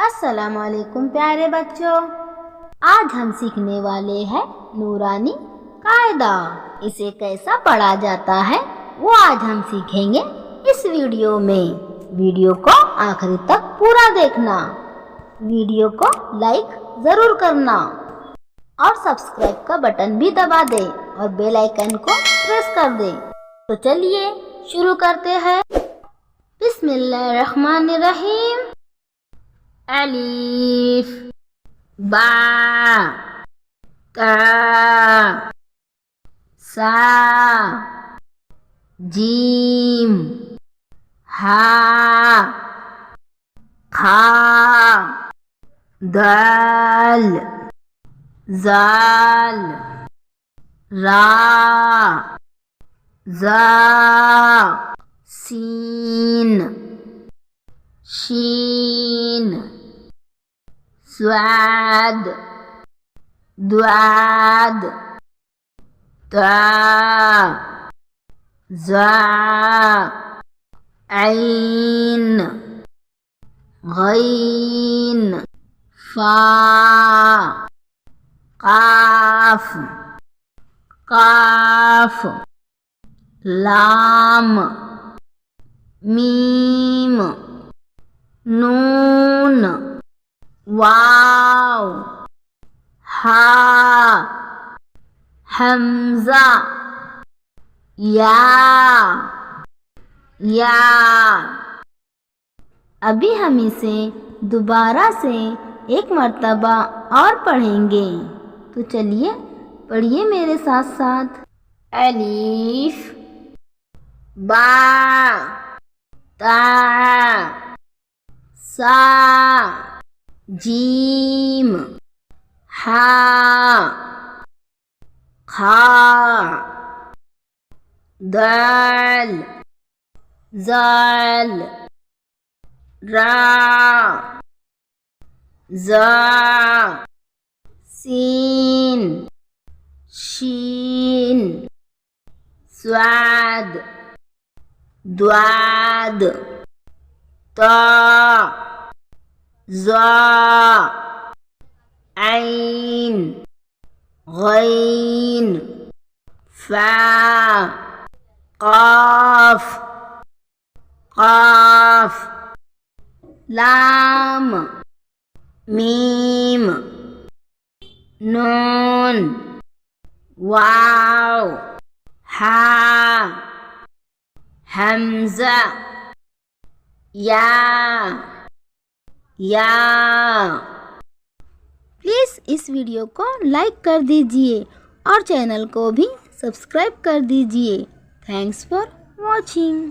السلام علیکم پیارے بچوں، آج ہم سیکھنے والے ہیں نورانی قاعدہ۔ اسے کیسا پڑھا جاتا ہے وہ آج ہم سیکھیں گے اس ویڈیو میں۔ ویڈیو کو آخری تک پورا دیکھنا، ویڈیو کو لائک ضرور کرنا اور سبسکرائب کا بٹن بھی دبا دیں اور بیل آئیکن کو پریس کر دیں۔ تو چلیے شروع کرتے ہیں۔ بسم اللہ الرحمن الرحیم۔ الف با تا سا جیم ہا کھا دال زال را زا سین شین صاد ضاد طا ظا عین غین فا قاف قاف لام میم نون واو ہا حمزہ یا۔ ابھی ہم اسے دوبارہ سے ایک مرتبہ اور پڑھیں گے، تو چلیے پڑھیے میرے ساتھ ساتھ۔ الف با تا سا جیم ہا کھا دال زال را زا سین شین صاد ضاد طا ظا عین غین فا قاف قاف لام میم نون واو ہا حمزہ یا۔ پلیز اس ویڈیو کو لائک کر دیجئے اور چینل کو بھی سبسکرائب کر دیجئے۔ Thanks for watching.